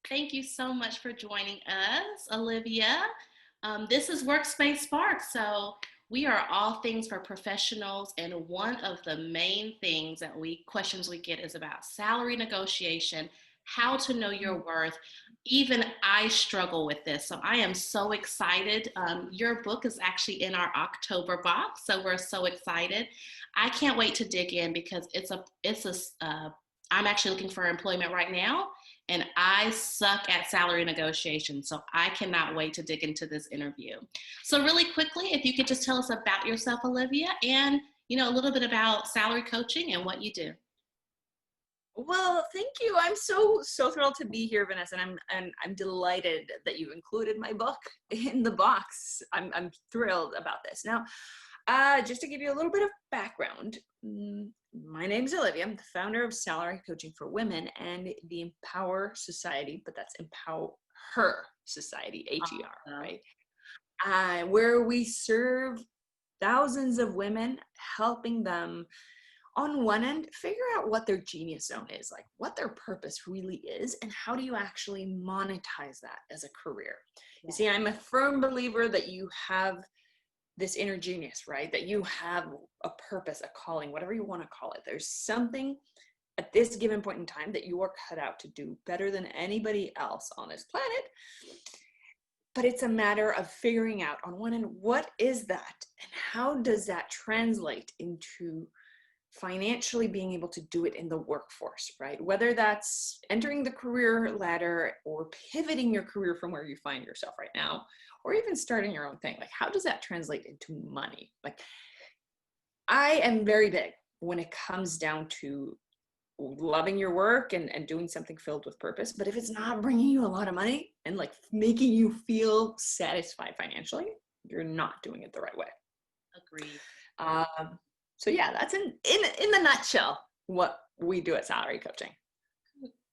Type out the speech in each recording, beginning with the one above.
Thank you so much for joining us, Olivia. This is Workspace so we are all things for professionals, and one of the main things that questions we get is about salary negotiation, how to know your worth. Even I struggle with this, so I am so excited. Your book is actually in our October box, so we're so excited. I can't wait to dig in because I'm actually looking for employment right now, and I suck at salary negotiation. So I cannot wait to dig into this interview. So really quickly, if you could just tell us about yourself, Olivia, and a little bit about salary coaching and what you do. Well, thank you. I'm so thrilled to be here, Vanessa, and I'm delighted that you included my book in the box. I'm thrilled about this. Now, just to give you a little bit of background, my name is Olivia. I'm the founder of Salary Coaching for Women and the EmpowHER Society, but that's EmpowHER Society, H-E-R, right? Where we serve thousands of women, helping them on one end, figure out what their genius zone is, like what their purpose really is, and how do you actually monetize that as a career. You see, I'm a firm believer that you have this inner genius, right? That you have a purpose, a calling, whatever you want to call it. There's something at this given point in time that you are cut out to do better than anybody else on this planet. But it's a matter of figuring out on one end, what is that? And how does that translate into financially being able to do it in the workforce, right? Whether that's entering the career ladder or pivoting your career from where you find yourself right now, or even starting your own thing. Like, how does that translate into money? Like, I am very big when it comes down to loving your work and doing something filled with purpose. But if it's not bringing you a lot of money and like making you feel satisfied financially, you're not doing it the right way. Agreed. So yeah, that's in the nutshell what we do at Salary Coaching.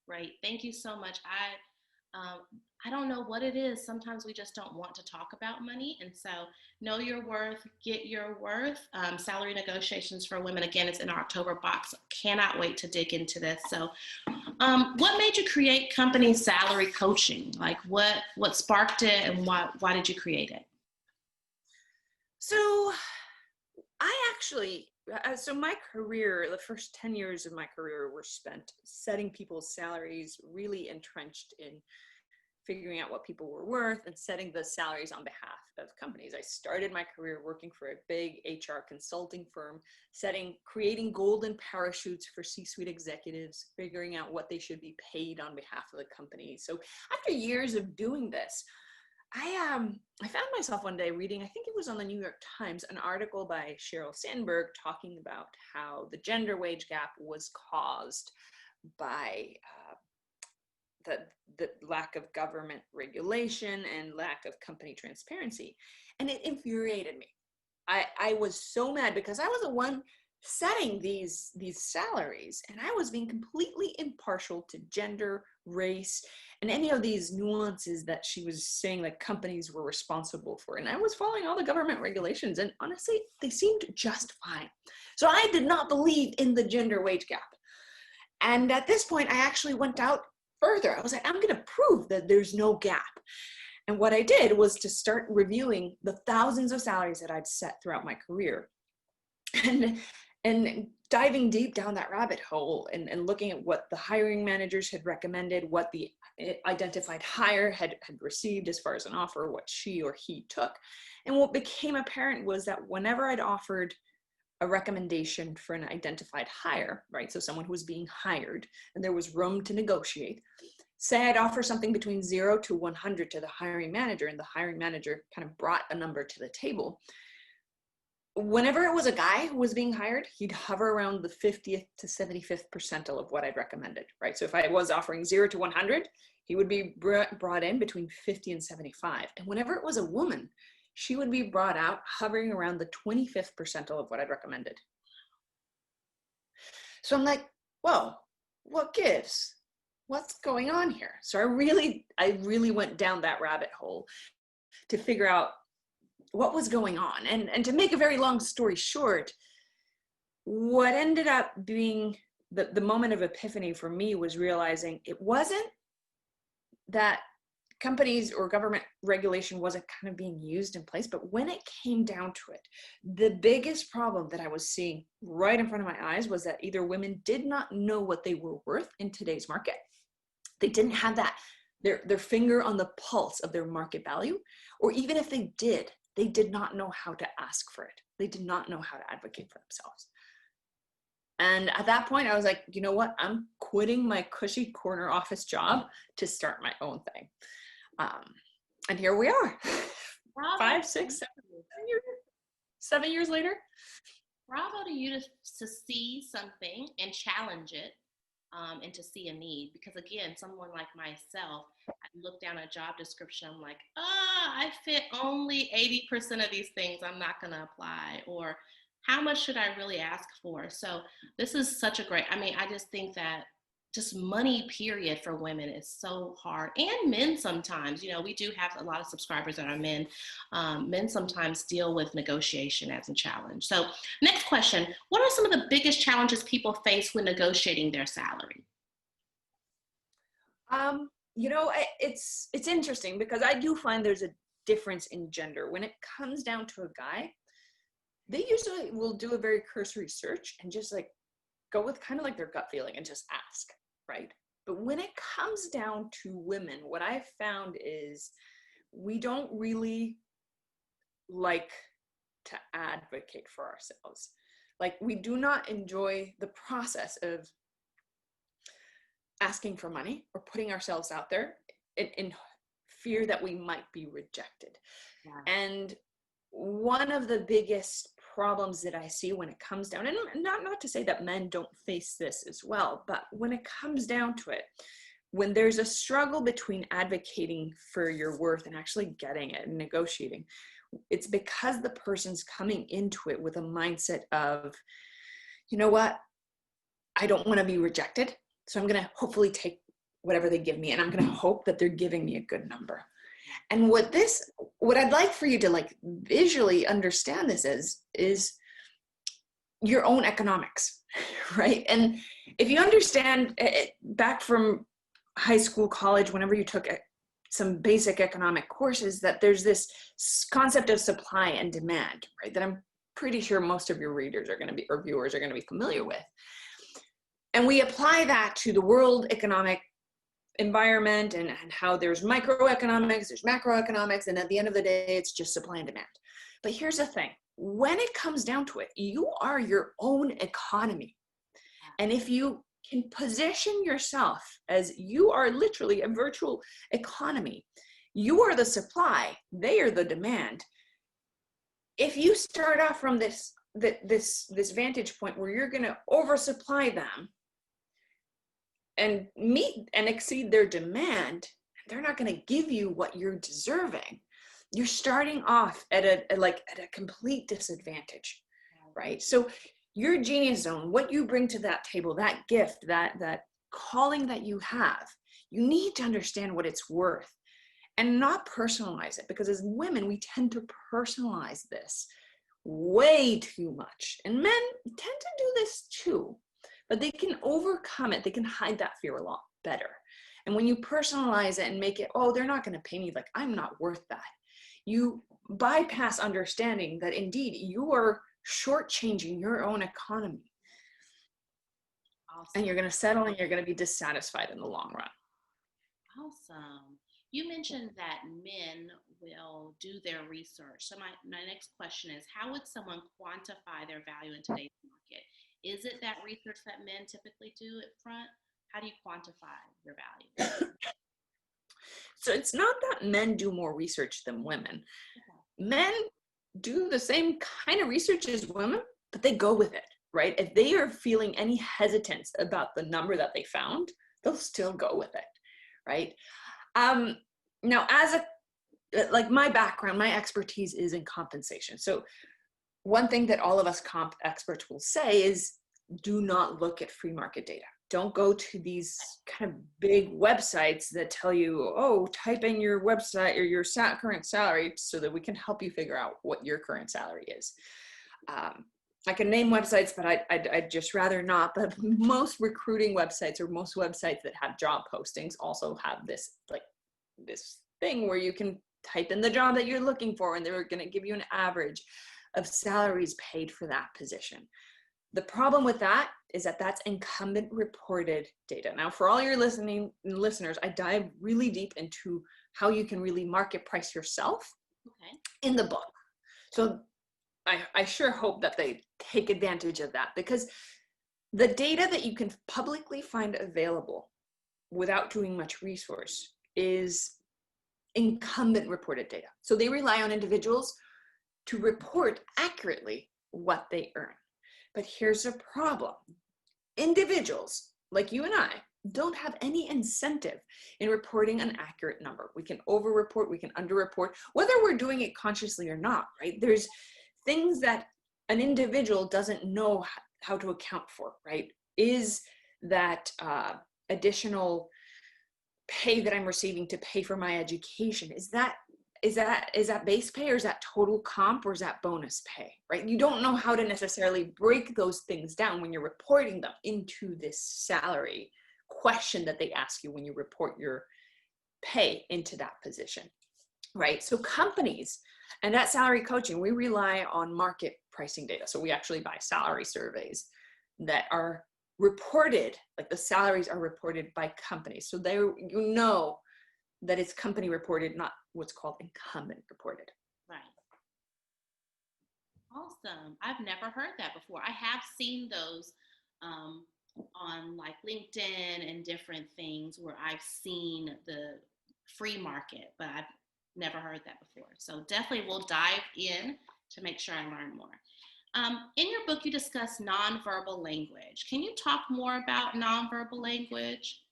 Great, thank you so much. I don't know what it is. Sometimes we just don't want to talk about money, and so know your worth, get your worth. Salary negotiations for women. Again, it's in our October box. Cannot wait to dig into this. So, what made you create company salary coaching? Like, what sparked it, and why did you create it? So, so my career, the first 10 years of my career were spent setting people's salaries, really entrenched in figuring out what people were worth and setting the salaries on behalf of companies. I started my career working for a big HR consulting firm, creating golden parachutes for C-suite executives, figuring out what they should be paid on behalf of the company. So after years of doing this, I found myself one day reading, I think it was on the New York Times, an article by Sheryl Sandberg talking about how the gender wage gap was caused by the lack of government regulation and lack of company transparency. And it infuriated me. I was so mad because I was the one setting these salaries, and I was being completely impartial to gender, race, and any of these nuances that she was saying that companies were responsible for. And I was following all the government regulations, and honestly, they seemed just fine. So I did not believe in the gender wage gap. And at this point, I actually went out further. I was like, I'm going to prove that there's no gap. And what I did was to start reviewing the thousands of salaries that I'd set throughout my career and diving deep down that rabbit hole and looking at what the hiring managers had recommended, what the identified hire had received as far as an offer, what she or he took. And what became apparent was that whenever I'd offered a recommendation for an identified hire, right? So someone who was being hired and there was room to negotiate. Say I'd offer something between 0 to 100 to the hiring manager, and the hiring manager kind of brought a number to the table. Whenever it was a guy who was being hired, he'd hover around the 50th to 75th percentile of what I'd recommended, right? So if I was offering 0 to 100, he would be brought in between 50 and 75. And whenever it was a woman, she would be brought out hovering around the 25th percentile of what I'd recommended. So I'm like, whoa, what gives? What's going on here? So I really went down that rabbit hole to figure out what was going on. And to make a very long story short, what ended up being the moment of epiphany for me was realizing it wasn't that companies or government regulation wasn't kind of being used in place. But when it came down to it, the biggest problem that I was seeing right in front of my eyes was that either women did not know what they were worth in today's market. They didn't have that, their finger on the pulse of their market value, or even if they did not know how to ask for it. They did not know how to advocate for themselves. And at that point, I was like, you know what? I'm quitting my cushy corner office job to start my own thing. And here we are, Bravo 5, 6, 7 years later. Bravo to you to see something and challenge it, and to see a need. Because again, someone like myself, I look down a job description, I'm like, I fit only 80% of these things, I'm not going to apply. Or how much should I really ask for? So this is such a great, I just think that just money period for women is so hard, and men sometimes. We do have a lot of subscribers that are men. Men sometimes deal with negotiation as a challenge. So next question, what are some of the biggest challenges people face when negotiating their salary? It's interesting because I do find there's a difference in gender. When it comes down to a guy, they usually will do a very cursory search and just like go with kind of like their gut feeling and just ask, right? But when it comes down to women, what I've found is we don't really like to advocate for ourselves. Like, we do not enjoy the process of asking for money or putting ourselves out there in fear that we might be rejected. Yeah. And one of the biggest problems that I see when it comes down, and not to say that men don't face this as well, but when it comes down to it, when there's a struggle between advocating for your worth and actually getting it and negotiating, it's because the person's coming into it with a mindset of, you know what, I don't want to be rejected, so I'm going to hopefully take whatever they give me, and I'm going to hope that they're giving me a good number. And what I'd like for you to like visually understand this is your own economics, right? And if you understand it back from high school, college, whenever you took some basic economic courses, that there's this concept of supply and demand, right? That I'm pretty sure most of your readers are going to be, or viewers are going to be familiar with. And we apply that to the world economic environment and how there's microeconomics, there's macroeconomics, and at the end of the day, it's just supply and demand. But here's the thing, when it comes down to it, you are your own economy. And if you can position yourself as you are literally a virtual economy, you are the supply, they are the demand. If you start off from this vantage point where you're going to oversupply them and meet and exceed their demand, they're not going to give you what you're deserving. You're starting off at a complete disadvantage, right? So your genius zone, what you bring to that table, that gift, that calling that you have, you need to understand what it's worth and not personalize it, because as women, we tend to personalize this way too much. And men tend to do this too, but they can overcome it. They can hide that fear a lot better. And when you personalize it and make it, oh, they're not going to pay me, like I'm not worth that, you bypass understanding that indeed you are shortchanging your own economy. Awesome. And you're going to settle and you're going to be dissatisfied in the long run. Awesome. You mentioned that men will do their research. So my next question is, how would someone quantify their value in today's market? Is it that research that men typically do up front? How do you quantify your value? So it's not that men do more research than women. Okay. Men do the same kind of research as women, but they go with it, right? If they are feeling any hesitance about the number that they found, they'll still go with it, right? Now, like my background, my expertise is in compensation. So one thing that all of us comp experts will say is, do not look at free market data. Don't go to these kind of big websites that tell you, oh, type in your website or your current salary so that we can help you figure out what your current salary is. I can name websites, but I'd just rather not. But most recruiting websites or most websites that have job postings also have this like this thing where you can type in the job that you're looking for, and they're going to give you an average of salaries paid for that position. The problem with that is that that's incumbent reported data. Now, for all your listeners, I dive really deep into how you can really market price yourself in the book. So I sure hope that they take advantage of that, because the data that you can publicly find available without doing much resource is incumbent reported data. So they rely on individuals to report accurately what they earn. But here's a problem. Individuals like you and I don't have any incentive in reporting an accurate number. We can over-report, we can under-report, whether we're doing it consciously or not, right? There's things that an individual doesn't know how to account for, right? Is that additional pay that I'm receiving to pay for my education, is that base pay, or is that total comp, or is that bonus pay, right? You don't know how to necessarily break those things down when you're reporting them into this salary question that they ask you when you report your pay into that position, right? So companies and at Salary Coaching, we rely on market pricing data. So we actually buy salary surveys that are reported, like the salaries are reported by companies. So they, you know, that it's company reported, not what's called incumbent reported. Right. Awesome. I've never heard that before. I have seen those on like LinkedIn and different things where I've seen the free market, but I've never heard that before. So definitely we'll dive in to make sure I learn more. In your book, you discuss nonverbal language. Can you talk more about nonverbal language?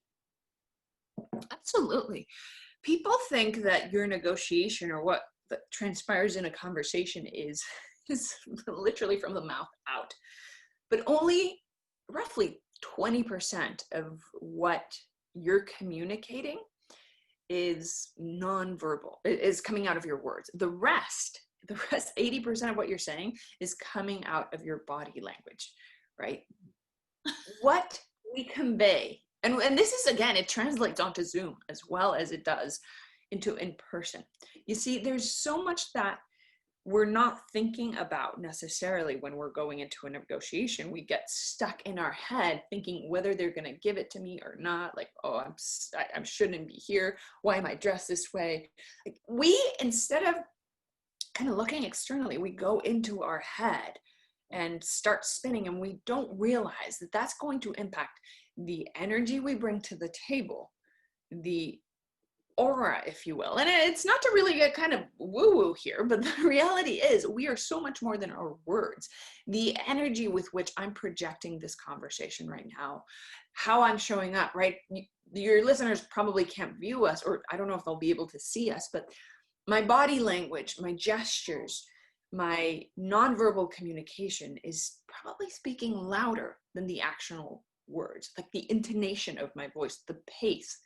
Absolutely. People think that your negotiation, or what transpires in a conversation, is literally from the mouth out. But only roughly 20% of what you're communicating is nonverbal, is coming out of your words. The rest, 80% of what you're saying is coming out of your body language, right? What we convey, and this is, again, it translates onto Zoom as well as it does into in person. You see, there's so much that we're not thinking about necessarily when we're going into a negotiation. We get stuck in our head thinking whether they're going to give it to me or not. Like, oh, I shouldn't be here. Why am I dressed this way? Like, we, instead of kind of looking externally, we go into our head and start spinning, and we don't realize that that's going to impact the energy we bring to the table, the aura, if you will. And it's not to really get kind of woo-woo here, but the reality is we are so much more than our words. The energy with which I'm projecting this conversation right now, how I'm showing up, right? Your listeners probably can't view us, or I don't know if they'll be able to see us, but my body language, my gestures, my nonverbal communication is probably speaking louder than the actual words, like the intonation of my voice, the pace.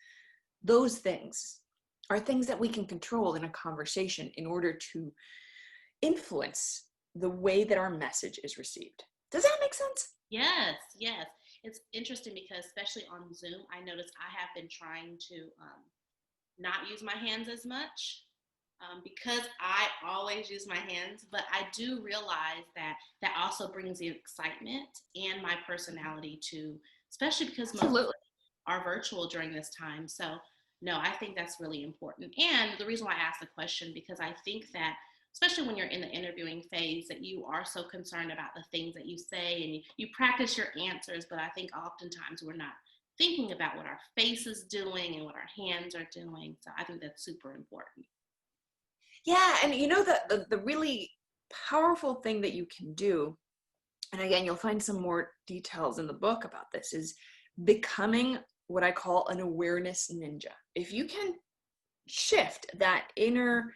Those things are things that we can control in a conversation in order to influence the way that our message is received. Does that make sense? Yes, yes. It's interesting because especially on Zoom, I noticed I have been trying to not use my hands as much. Because I always use my hands, but I do realize that that also brings the excitement and my personality to, especially because most are virtual during this time. So no, I think that's really important. And the reason why I asked the question, because I think that, especially when you're in the interviewing phase, that you are so concerned about the things that you say, and you practice your answers, but I think oftentimes we're not thinking about what our face is doing and what our hands are doing. So I think that's super important. Yeah, and you know, the really powerful thing that you can do, and again, you'll find some more details in the book about this, is becoming what I call an awareness ninja. If you can shift that inner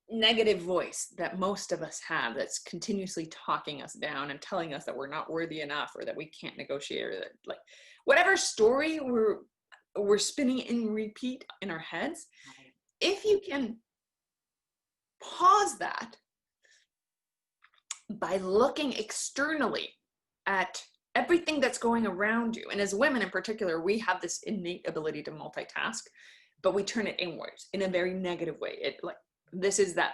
negative voice that most of us have, that's continuously talking us down and telling us that we're not worthy enough, or that we can't negotiate, or that, like, whatever story we're spinning in repeat in our heads. If you can pause that by looking externally at everything that's going around you. And as women in particular, we have this innate ability to multitask, but we turn it inwards in a very negative way. It like, this is that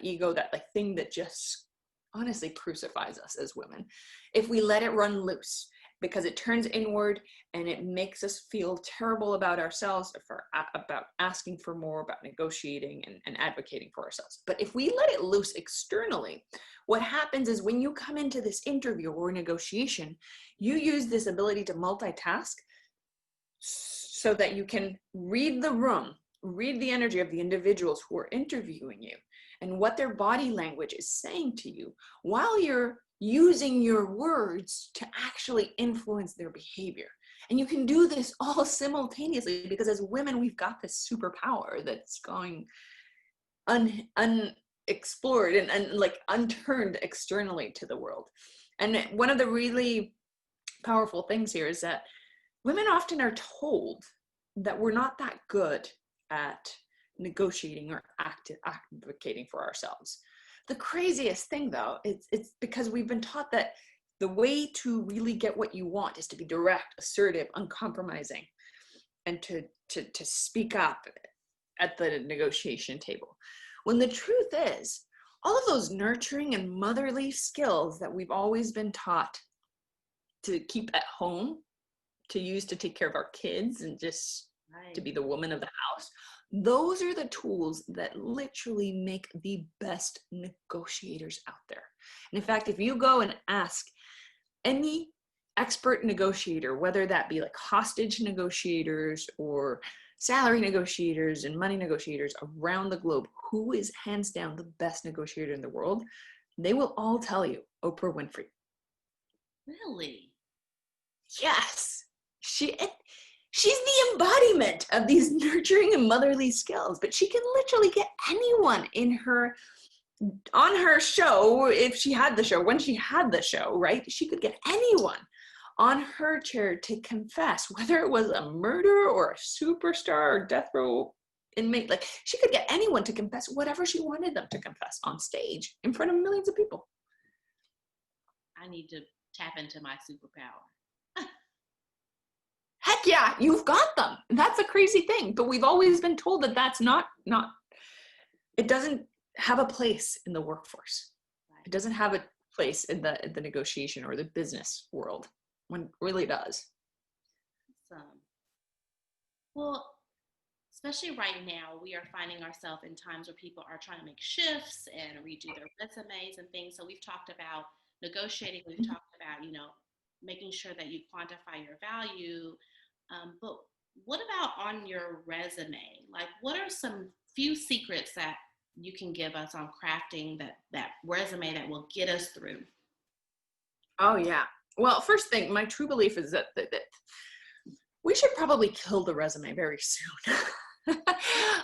ego, that like thing that just honestly crucifies us as women. If we let it run loose, because it turns inward and it makes us feel terrible about ourselves, about asking for more, about negotiating and advocating for ourselves. But if we let it loose externally, what happens is when you come into this interview or negotiation, you use this ability to multitask so that you can read the room, read the energy of the individuals who are interviewing you and what their body language is saying to you while you're using your words to actually influence their behavior. And you can do this all simultaneously because as women, we've got this superpower that's going unexplored and like unturned externally to the world. And one of the really powerful things here is that women often are told that we're not that good at negotiating or advocating for ourselves. The craziest thing though, it's because we've been taught that the way to really get what you want is to be direct, assertive, uncompromising, and to speak up at the negotiation table. When the truth is, all of those nurturing and motherly skills that we've always been taught to keep at home, to use to take care of our kids and just to be the woman of the house, those are the tools that literally make the best negotiators out there. And in fact, if you go and ask any expert negotiator, whether that be like hostage negotiators or salary negotiators and money negotiators around the globe, who is hands down the best negotiator in the world, they will all tell you Oprah Winfrey. Really? Yes. She's the embodiment of these nurturing and motherly skills, but she can literally get anyone on her show, if she had the show, when she had the show, right? She could get anyone on her chair to confess, whether it was a murder or a superstar or death row inmate. Like, she could get anyone to confess whatever she wanted them to confess on stage in front of millions of people. I need to tap into my superpower. Heck yeah, you've got them. That's a crazy thing. But we've always been told that that's not, it doesn't have a place in the workforce. It doesn't have a place in the negotiation or the business world, when it really does. Awesome. Well, especially right now, we are finding ourselves in times where people are trying to make shifts and redo their resumes and things. So we've talked about negotiating. We've talked about, making sure that you quantify your value. But what about on your resume? Like, what are some few secrets that you can give us on crafting that resume that will get us through? Oh, yeah. Well, first thing, my true belief is that we should probably kill the resume very soon.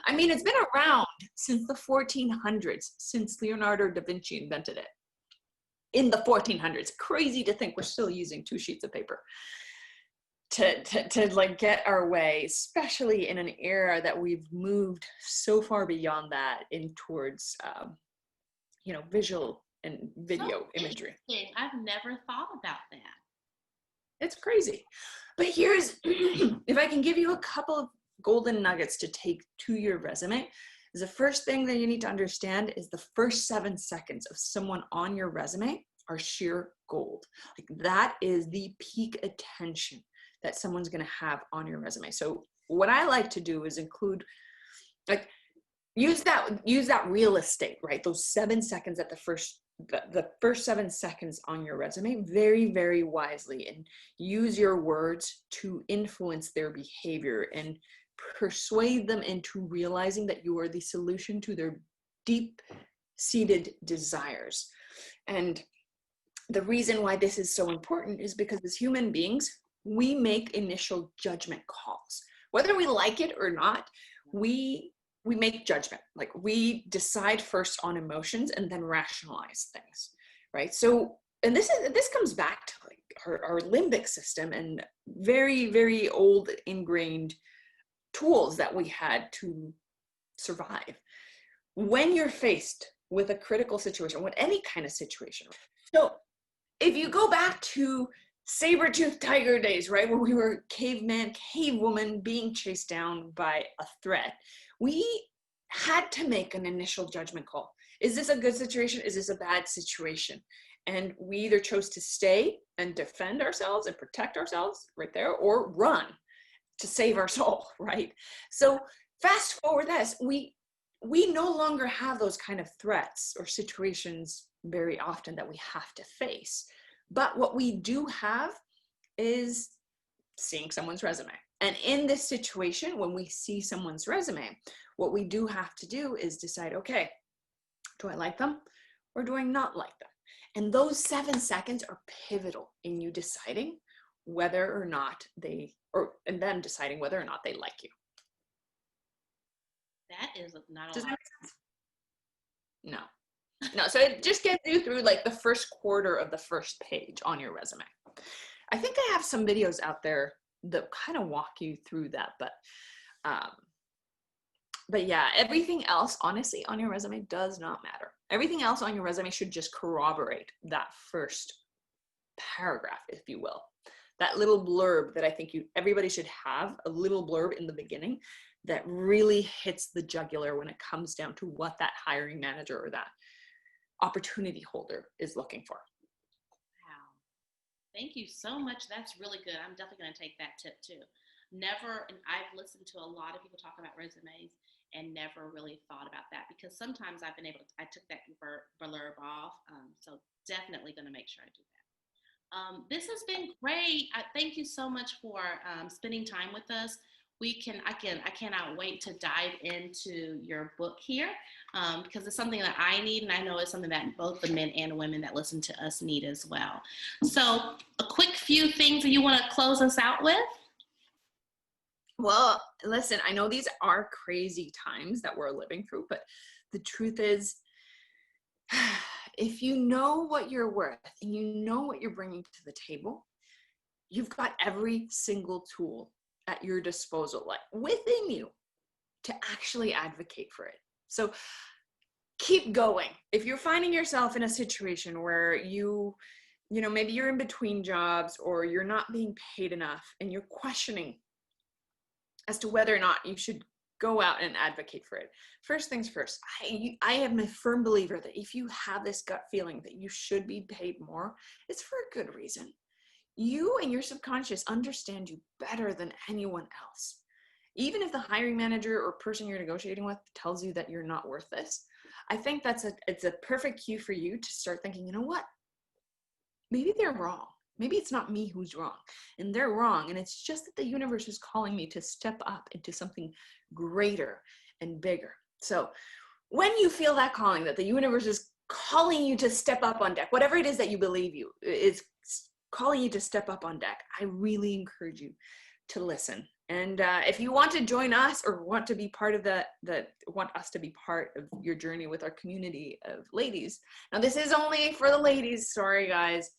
I mean, it's been around since the 1400s, since Leonardo da Vinci invented it. In the 1400s. Crazy to think we're still using 2 sheets of paper to like get our way, especially in an era that we've moved so far beyond that in towards, visual and video imagery. I've never thought about that. It's crazy. But here's, if I can give you a couple of golden nuggets to take to your resume, is the first thing that you need to understand is the first 7 seconds of someone on your resume are sheer gold. Like, that is the peak attention that someone's going to have on your resume. So what I like to do is include, like, use that real estate, right? Those 7 seconds at the first 7 seconds on your resume very, very wisely, and use your words to influence their behavior and persuade them into realizing that you are the solution to their deep-seated desires. And the reason why this is so important is because as human beings, we make initial judgment calls. Whether we like it or not, we make judgment. Like, we decide first on emotions and then rationalize things, right? So, and this comes back to like our limbic system and very, very old ingrained tools that we had to survive. When you're faced with a critical situation, with any kind of situation. So if you go back to saber-toothed tiger days, right? Where we were caveman, cavewoman being chased down by a threat. We had to make an initial judgment call. Is this a good situation? Is this a bad situation? And we either chose to stay and defend ourselves and protect ourselves right there, or run to save our soul, right? So fast forward this, we no longer have those kind of threats or situations very often that we have to face. But what we do have is seeing someone's resume. And in this situation, when we see someone's resume, what we do have to do is decide, okay, do I like them or do I not like them? And those 7 seconds are pivotal in you deciding whether or not and them deciding whether or not they like you. That is not a Does that lot. make sense? No. So it just gets you through like the first quarter of the first page on your resume. I think I have some videos out there that kind of walk you through that, but yeah, everything else, honestly, on your resume does not matter. Everything else on your resume should just corroborate that first paragraph, if you will. That little blurb that I think everybody should have, a little blurb in the beginning that really hits the jugular when it comes down to what that hiring manager or that opportunity holder is looking for. Wow. Thank you so much. That's really good. I'm definitely going to take that tip too. And I've listened to a lot of people talk about resumes and never really thought about that, because sometimes I took that blurb off. So definitely going to make sure I do that. This has been great. Thank you so much for spending time with us. I cannot wait to dive into your book here, because it's something that I need, and I know it's something that both the men and women that listen to us need as well. So a quick few things that you want to close us out with? Well, listen, I know these are crazy times that we're living through, but the truth is, if you know what you're worth and you know what you're bringing to the table, you've got every single tool at your disposal, like within you, to actually advocate for it. So keep going. If you're finding yourself in a situation where maybe you're in between jobs or you're not being paid enough and you're questioning as to whether or not you should go out and advocate for it. First things first, I am a firm believer that if you have this gut feeling that you should be paid more, it's for a good reason. You and your subconscious understand you better than anyone else. Even if the hiring manager or person you're negotiating with tells you that you're not worth this, I think it's a perfect cue for you to start thinking, you know what? Maybe they're wrong. Maybe it's not me who's wrong, and they're wrong. And it's just that the universe is calling me to step up into something greater and bigger. So when you feel that calling, that the universe is calling you to step up on deck, whatever it is that you believe is calling you to step up on deck, I really encourage you to listen. And if you want to join us or want to be part of want us to be part of your journey with our community of ladies. Now, this is only for the ladies. Sorry, guys.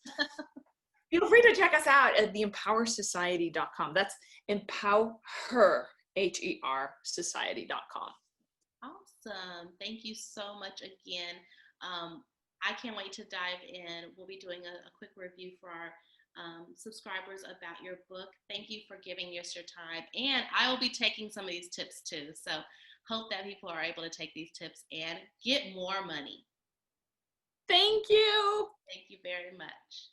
Feel free to check us out at the EmpowHERsociety.com. That's EmpowHER, HER, society.com. Awesome. Thank you so much again. I can't wait to dive in. We'll be doing a quick review for our subscribers about your book. Thank you for giving us your time. And I will be taking some of these tips too. So hope that people are able to take these tips and get more money. Thank you. Thank you very much.